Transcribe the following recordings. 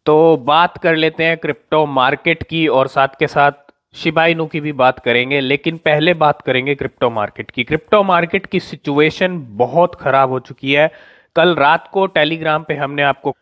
तो बात कर लेते हैं क्रिप्टो मार्केट की और साथ के साथ शिबा इनू की भी बात करेंगे। लेकिन पहले बात करेंगे क्रिप्टो मार्केट की। क्रिप्टो मार्केट की सिचुएशन बहुत खराब हो चुकी है। कल रात को टेलीग्राम पे हमने आपको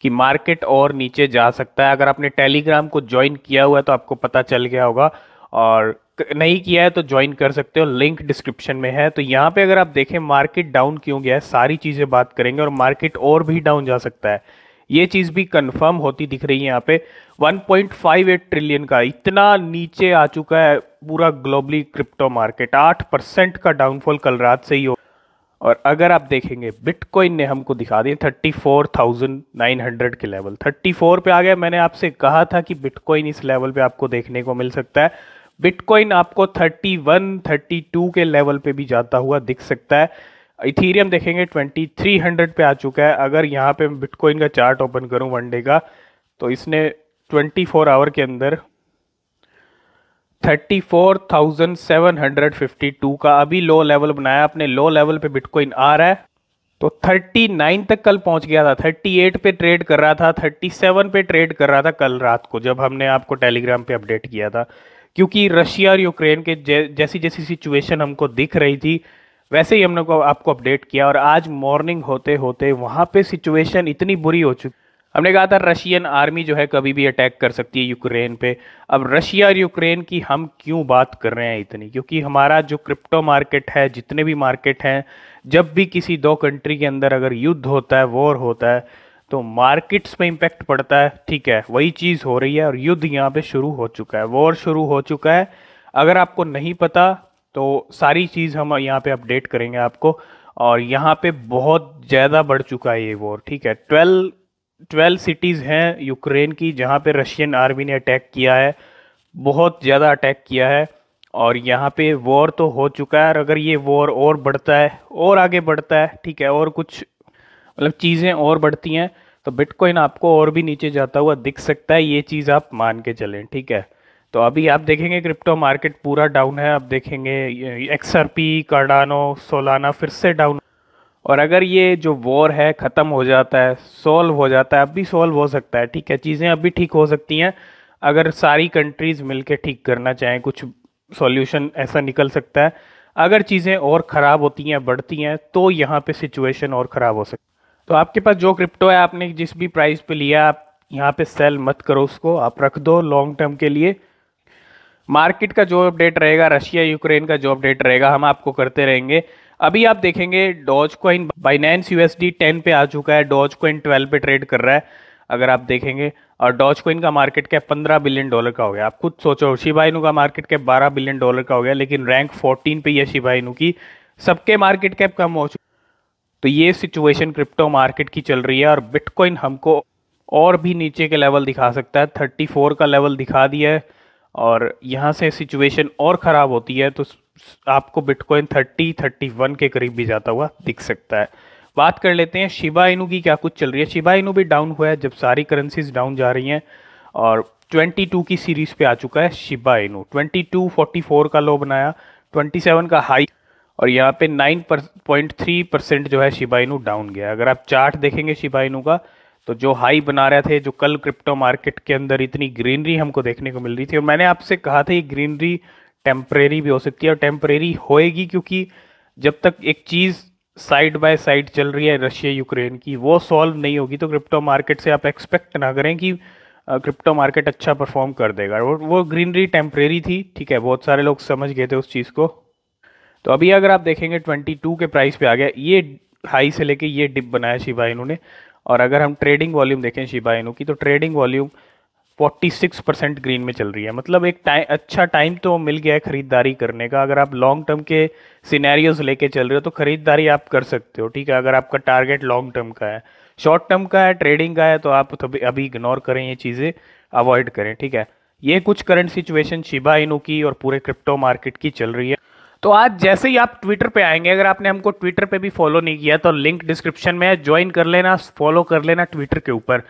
कि मार्केट और नीचे जा सकता है। अगर आपने टेलीग्राम को ज्वाइन किया हुआ है तो आपको पता चल गया होगा, और नहीं किया है तो ज्वाइन कर सकते हो, लिंक डिस्क्रिप्शन में है। तो यहाँ पे अगर आप देखें मार्केट डाउन क्यों गया है, सारी चीजें बात करेंगे। और मार्केट और भी डाउन जा सकता है, ये चीज भी कंफर्म होती दिख रही है। यहाँ पे 1.58 ट्रिलियन का इतना नीचे आ चुका है पूरा ग्लोबली क्रिप्टो मार्केट। 8% का डाउनफॉल कल रात से ही हो। और अगर आप देखेंगे बिटकॉइन ने हमको दिखा दिए 34,900 के लेवल, 34 पे आ गया। मैंने आपसे कहा था कि बिटकॉइन इस लेवल पे आपको देखने को मिल सकता है। बिटकॉइन आपको 31 32 के लेवल पे भी जाता हुआ दिख सकता है। इथीरियम देखेंगे 2300 पे आ चुका है। अगर यहाँ पे बिटकॉइन का चार्ट ओपन करूं वन डे का, तो इसने 24 आवर के अंदर 34,752 का अभी लो लेवल बनाया। अपने लो लेवल पे बिटकॉइन आ रहा है। तो 39 तक कल पहुंच गया था, 38 पे ट्रेड कर रहा था, 37 पे ट्रेड कर रहा था कल रात को जब हमने आपको टेलीग्राम पे अपडेट किया था। क्योंकि रशिया और यूक्रेन के जैसी जैसी सिचुएशन हमको दिख रही थी वैसे ही हमने आपको अपडेट किया। और आज मॉर्निंग होते होते वहां पे सिचुएशन इतनी बुरी हो चुकी। हमने कहा था रशियन आर्मी जो है कभी भी अटैक कर सकती है यूक्रेन पे। अब रशिया और यूक्रेन की हम क्यों बात कर रहे हैं इतनी, क्योंकि हमारा जो क्रिप्टो मार्केट है, जितने भी मार्केट हैं, जब भी किसी दो कंट्री के अंदर अगर युद्ध होता है, वॉर होता है, तो मार्केट्स पे इम्पेक्ट पड़ता है। ठीक है, वही चीज़ हो रही है और युद्ध यहाँ पे शुरू हो चुका है, वॉर शुरू हो चुका है। अगर आपको नहीं पता तो सारी चीज़ हम यहाँ पे अपडेट करेंगे आपको। और यहाँ पे बहुत ज़्यादा बढ़ चुका है ये वॉर। ठीक है, 12 सिटीज़ हैं यूक्रेन की जहाँ पे रशियन आर्मी ने अटैक किया है, बहुत ज़्यादा अटैक किया है। और यहाँ पे वॉर तो हो चुका है। और अगर ये वॉर और बढ़ता है और आगे बढ़ता है, ठीक है, और कुछ मतलब चीज़ें और बढ़ती हैं, तो बिटकॉइन आपको और भी नीचे जाता हुआ दिख सकता है। ये चीज़ आप मान के चलें। ठीक है, तो अभी आप देखेंगे क्रिप्टो मार्केट पूरा डाउन है। आप देखेंगे XRP, कार्डानो, सोलाना फिर से डाउन। और अगर ये जो वॉर है ख़त्म हो जाता है, सॉल्व हो जाता है, अब भी सॉल्व हो सकता है। ठीक है, चीज़ें अभी ठीक हो सकती हैं अगर सारी कंट्रीज़ मिलके ठीक करना चाहें, कुछ सॉल्यूशन ऐसा निकल सकता है। अगर चीज़ें और ख़राब होती हैं, बढ़ती हैं, तो यहाँ पे सिचुएशन और ख़राब हो सकती है। तो आपके पास जो क्रिप्टो है, आपने जिस भी प्राइस पे लिया, आप यहाँ पे सेल मत करो, उसको आप रख दो लॉन्ग टर्म के लिए। मार्केट का जो अपडेट रहेगा, रशिया यूक्रेन का जो अपडेट रहेगा, हम आपको करते रहेंगे। अभी आप देखेंगे डॉज कॉइन बाइनेंस USD 10 पे आ चुका है, डॉज कॉइन 12 पे ट्रेड कर रहा है अगर आप देखेंगे। और डॉज कॉइन का मार्केट कैप $15 बिलियन का हो गया। आप खुद सोचो, शिबा इनू का मार्केट कैप $12 बिलियन का हो गया, लेकिन रैंक 14 पे है शिबा इनू की। सबके मार्केट कैप कम हो चुके। तो ये सिचुएशन क्रिप्टो मार्केट की चल रही है। और बिटकॉइन हमको और भी नीचे के लेवल दिखा सकता है, 34 का लेवल दिखा दिया है। और यहाँ से सिचुएशन और ख़राब होती है तो आपको बिटकॉइन 31 के करीब भी जाता हुआ दिख सकता है। बात कर लेते हैं शिबा इनू की क्या कुछ चल रही है। शिबा इनू भी डाउन हुआ है जब सारी करेंसीज डाउन जा रही हैं। और 22 की सीरीज पे आ चुका है शिबा इनू। 2244 का लो बनाया, 27 का हाई। और यहाँ पे 9.3% जो है शिबा इनू डाउन गया। अगर आप चार्ट देखेंगे शिबा इनू का, तो जो हाई बना रहे थे, जो कल क्रिप्टो मार्केट के अंदर इतनी ग्रीनरी हमको देखने को मिल रही थी, और मैंने आपसे कहा था ये ग्रीनरी टेम्परेरी भी हो सकती है और टेम्परेरी होएगी, क्योंकि जब तक एक चीज़ साइड बाय साइड चल रही है रशिया यूक्रेन की, वो सॉल्व नहीं होगी, तो क्रिप्टो मार्केट से आप एक्सपेक्ट ना करें कि क्रिप्टो मार्केट अच्छा परफॉर्म कर देगा। वो ग्रीनरी टेम्परेरी थी। ठीक है, बहुत सारे लोग समझ गए थे उस चीज़ को। तो अभी अगर आप देखेंगे 22 के प्राइस पे आ गया, ये हाई से लेके ये डिप बनाया शिबा इनू ने। और अगर हम ट्रेडिंग वॉल्यूम देखें शिबा इनू की, तो ट्रेडिंग वॉल्यूम 46% ग्रीन में चल रही है। मतलब एक अच्छा टाइम तो मिल गया है खरीदारी करने का। अगर आप लॉन्ग टर्म के सिनेरियोज लेके चल रहे हो तो खरीदारी आप कर सकते हो। ठीक है, अगर आपका टारगेट लॉन्ग टर्म का है, शॉर्ट टर्म का है, ट्रेडिंग का है, तो आप अभी इग्नोर करें, ये चीज़ें अवॉइड करें। ठीक है, ये कुछ करंट सिचुएशन शिबा इनू की और पूरे क्रिप्टो मार्केट की चल रही है। तो आज जैसे ही आप ट्विटर पे आएंगे, अगर आपने हमको ट्विटर पे भी फॉलो नहीं किया तो लिंक डिस्क्रिप्शन में है, ज्वाइन कर लेना, फॉलो कर लेना ट्विटर के ऊपर।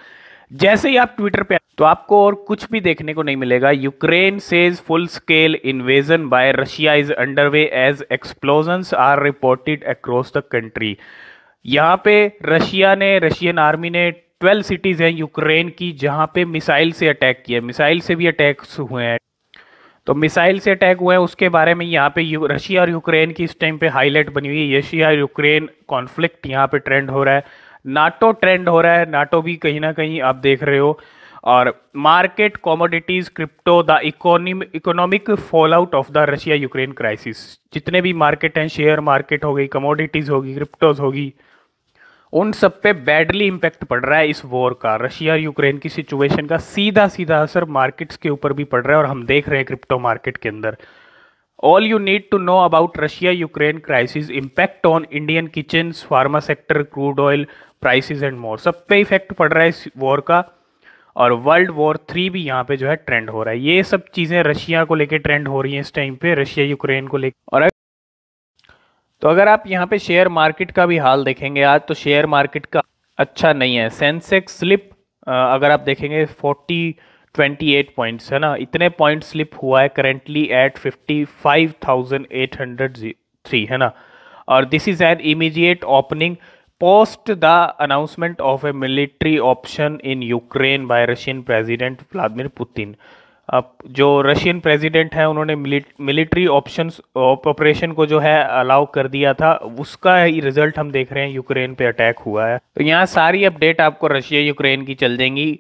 जैसे ही आप ट्विटर पे तो आपको और कुछ भी देखने को नहीं मिलेगा। Ukraine says full scale invasion by Russia is underway as explosions are reported across the country. यहाँ पे रशियन आर्मी ने 12 सिटीज हैं यूक्रेन की जहां पे मिसाइल से अटैक किया, मिसाइल से भी अटैक्स हुए हैं। तो मिसाइल से अटैक हुए हैं उसके बारे में यहाँ पे रशिया और यूक्रेन की इस टाइम पे हाईलाइट बनी हुई है। रशिया यूक्रेन कॉन्फ्लिक्ट यहाँ पे ट्रेंड हो रहा है, नाटो ट्रेंड हो रहा है, नाटो भी कहीं ना कहीं आप देख रहे हो। और market, commodities, crypto, the economic fall out of the Russia Ukraine crisis, जितने भी मार्केट हैं, शेयर मार्केट हो गई, कमोडिटीज होगी, क्रिप्टोज होगी, उन सब पे बैडली इम्पैक्ट पड़ रहा है इस वॉर का। रशिया यूक्रेन की सिचुएशन का सीधा सीधा असर मार्केट्स के ऊपर भी पड़ रहा है और हम देख रहे हैं क्रिप्टो मार्केट के अंदर। All you need to know about Russia Ukraine crisis, impact on Indian kitchen, pharma sector, crude oil prices and more, सब पे इफेक्ट पड़ रहा है इस वॉर का। और वर्ल्ड वॉर 3 भी यहाँ पे जो है ट्रेंड हो रहा है। ये सब चीज़ें रशिया को लेके ट्रेंड हो रही हैं इस टाइम पे, रशिया यूक्रेन को लेके। और तो अगर आप यहाँ पे शेयर मार्केट का भी हाल देखेंगे आज, तो शेयर मार्केट का अच्छा नहीं है। सेंसेक्स स्लिप अगर आप देखेंगे 28 पॉइंट्स है ना, इतने पॉइंट स्लिप हुआ है करेंटली एट 55,803 है ना। और this is an immediate opening post the announcement of A military option in Ukraine bye Russian president Vladimir Putin. अब जो रशियन प्रेसिडेंट है उन्होंने मिलिट्री ऑप्शंस ऑपरेशन को जो है अलाउ कर दिया था, उसका ही रिजल्ट हम देख रहे हैं, यूक्रेन पे अटैक हुआ है। तो यहाँ सारी अपडेट आपको रशिया यूक्रेन की चल जाएंगी,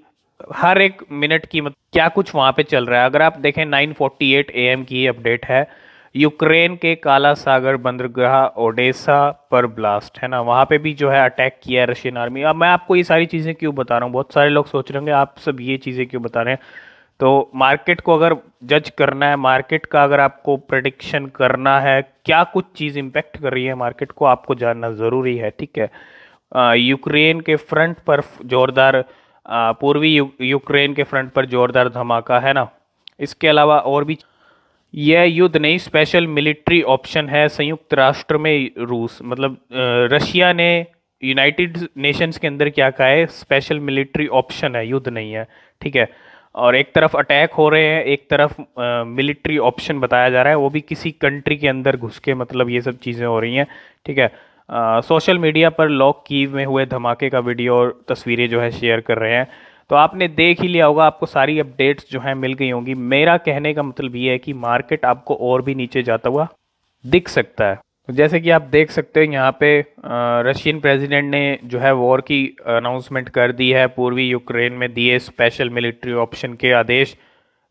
हर एक मिनट की क्या कुछ वहाँ पे चल रहा है। अगर आप देखें 9:48 AM की अपडेट है, यूक्रेन के काला सागर बंदरगाह ओडेसा पर ब्लास्ट है ना, वहाँ पे भी जो है अटैक किया है रशियन आर्मी। अब मैं आपको ये सारी चीज़ें क्यों बता रहा हूँ, बहुत सारे लोग सोच रहे होंगे आप सब ये चीज़ें क्यों बता रहे हैं। तो मार्केट को अगर जज करना है, मार्केट का अगर आपको प्रेडिक्शन करना है, क्या कुछ चीज़ इम्पेक्ट कर रही है मार्केट को, आपको जानना ज़रूरी है, ठीक है। यूक्रेन के फ्रंट पर जोरदार पूर्वी यूक्रेन के फ्रंट पर जोरदार धमाका है ना। इसके अलावा और भी यह युद्ध नहीं, स्पेशल मिलिट्री ऑप्शन है संयुक्त राष्ट्र में रूस, मतलब रशिया ने यूनाइटेड नेशंस के अंदर क्या कहा है, स्पेशल मिलिट्री ऑप्शन है, युद्ध नहीं है, ठीक है। और एक तरफ अटैक हो रहे हैं, एक तरफ मिलिट्री ऑप्शन बताया जा रहा है, वो भी किसी कंट्री के अंदर घुस के, मतलब ये सब चीज़ें हो रही हैं, ठीक है। सोशल मीडिया पर लोग कीव में हुए धमाके का वीडियो और तस्वीरें जो है शेयर कर रहे हैं, तो आपने देख ही लिया होगा, आपको सारी अपडेट्स जो हैं मिल गई होंगी। मेरा कहने का मतलब ये है कि मार्केट आपको और भी नीचे जाता हुआ दिख सकता है। तो जैसे कि आप देख सकते हो यहाँ पे रशियन प्रेसिडेंट ने जो है वॉर की अनाउंसमेंट कर दी है, पूर्वी यूक्रेन में दिए स्पेशल मिलिट्री ऑप्शन के आदेश,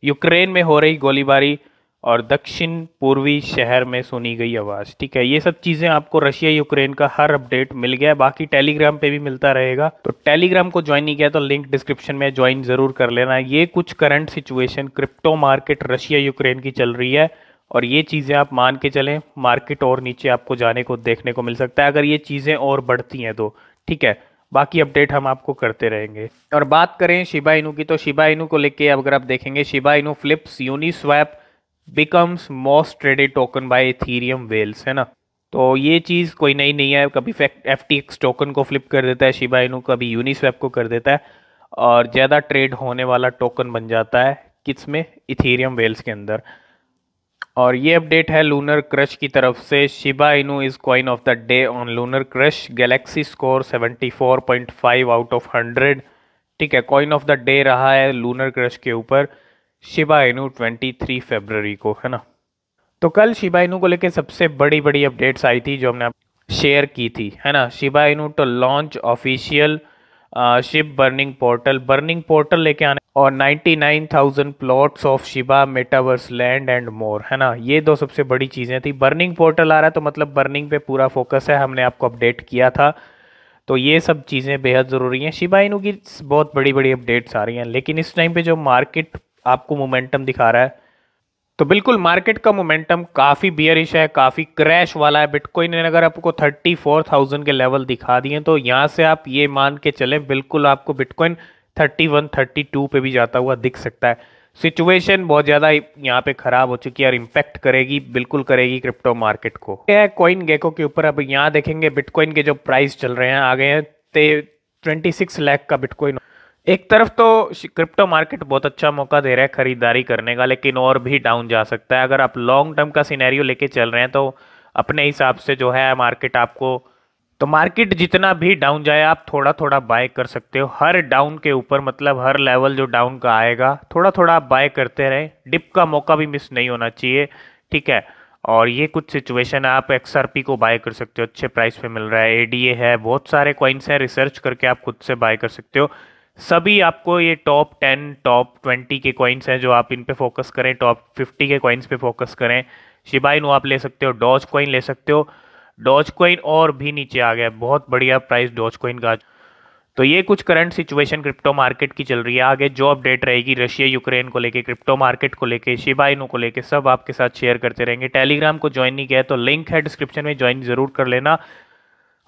यूक्रेन में हो रही गोलीबारी और दक्षिण पूर्वी शहर में सुनी गई आवाज़, ठीक है। ये सब चीज़ें आपको रशिया यूक्रेन का हर अपडेट मिल गया है, बाकी टेलीग्राम पे भी मिलता रहेगा। तो टेलीग्राम को ज्वाइन नहीं किया तो लिंक डिस्क्रिप्शन में ज्वाइन ज़रूर कर लेना। ये कुछ current situation crypto market Russia Ukraine की चल रही है, और ये चीज़ें आप मान के चलें, मार्केट और नीचे आपको जाने को देखने को मिल सकता है अगर ये चीज़ें और बढ़ती हैं तो, ठीक है। बाकी अपडेट हम आपको करते रहेंगे। और बात करें शिबा इनू की, तो शिबा इनू को लेके अगर आप देखेंगे, Shiba Inu flips Uniswap becomes most traded token by Ethereum whales, है ना। तो ये चीज़ कोई नई नहीं है, कभी FTX टोकन को फ्लिप कर देता है शिबा इनू, कभी यूनिस्वैप को कर देता है, और ज़्यादा ट्रेड होने वाला टोकन बन जाता है किस में, इथेरियम वेल्स के अंदर। और ये अपडेट है लूनर क्रश की तरफ से, Shiba Inu is coin of the day on lunar crush, Galaxy score 74.5 out of 100, ठीक है। कॉइन ऑफ द डे रहा है लूनर क्रश के ऊपर शिबा इनू 23 फरवरी को, है ना। तो कल शिबा इनू को लेके सबसे बड़ी बड़ी अपडेट्स आई थी जो हमने शेयर की थी, है ना। शिबा इनू तो launch official ship burning portal लेके आने, और 99,000 plots of Shiba metaverse land and more, है ना। ये दो सबसे बड़ी चीज़ें थी। बर्निंग पोर्टल आ रहा है तो मतलब बर्निंग पे पूरा फोकस है, हमने आपको अपडेट किया था। तो ये सब चीज़ें बेहद ज़रूरी हैं। शिबा इनू की बहुत बड़ी बड़ी अपडेट्स आ रही हैं, लेकिन इस टाइम पे जो मार्केट आपको मोमेंटम दिखा रहा है, तो बिल्कुल मार्केट का मोमेंटम काफ़ी बियरिश है, काफ़ी क्रैश वाला है। बिटकॉइन ने अगर आपको 34,000 के लेवल दिखा दिए तो यहाँ से आप ये मान के चलें, बिल्कुल आपको बिटकॉइन 31, 32 पे भी जाता हुआ दिख सकता है। सिचुएशन बहुत ज़्यादा यहाँ पे ख़राब हो चुकी है और इम्पैक्ट करेगी, बिल्कुल करेगी क्रिप्टो मार्केट को। यह है कॉइन गेको के ऊपर। अब यहाँ देखेंगे बिटकॉइन के जो प्राइस चल रहे हैं, आ गए हैं 26 लाख का बिटकॉइन। एक तरफ तो क्रिप्टो मार्केट बहुत अच्छा मौका दे रहा है खरीदारी करने का, लेकिन और भी डाउन जा सकता है। अगर आप लॉन्ग टर्म का सिनेरियो लेके चल रहे हैं तो अपने हिसाब से जो है मार्केट आपको तो मार्केट जितना भी डाउन जाए आप थोड़ा थोड़ा बाय कर सकते हो, हर डाउन के ऊपर, मतलब हर लेवल जो डाउन का आएगा थोड़ा थोड़ा आप बाय करते रहें, डिप का मौका भी मिस नहीं होना चाहिए, ठीक है। और ये कुछ सिचुएशन है, आप XRP को बाय कर सकते हो, अच्छे प्राइस पे मिल रहा है, ADA है, बहुत सारे कॉइन्स हैं, रिसर्च करके आप खुद से बाय कर सकते हो। सभी आपको ये टॉप 10 टॉप 20 के कॉइन्स हैं जो आप इन पे फोकस करें, टॉप 50 के कॉइन्स पे फोकस करें। शिबा इनू आप ले सकते हो, डॉज कॉइन ले सकते हो, डॉज कॉइन और भी नीचे आ गया, बहुत बढ़िया प्राइस डॉज कॉइन का। तो ये कुछ करंट सिचुएशन क्रिप्टो मार्केट की चल रही है। आगे जो अपडेट रहेगी रशिया यूक्रेन को लेके, क्रिप्टो मार्केट को लेके, शिबा इनू को लेके, सब आपके साथ शेयर करते रहेंगे। टेलीग्राम को ज्वाइन नहीं किया है तो लिंक है डिस्क्रिप्शन में, ज्वाइन जरूर कर लेना।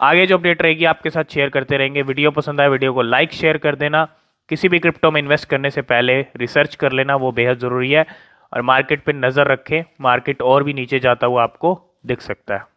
आगे जो अपडेट रहेगी आपके साथ शेयर करते रहेंगे। वीडियो पसंद आए वीडियो को लाइक शेयर कर देना। किसी भी क्रिप्टो में इन्वेस्ट करने से पहले रिसर्च कर लेना, वो बेहद ज़रूरी है। और मार्केट पे नज़र रखें, मार्केट और भी नीचे जाता हुआ आपको दिख सकता है।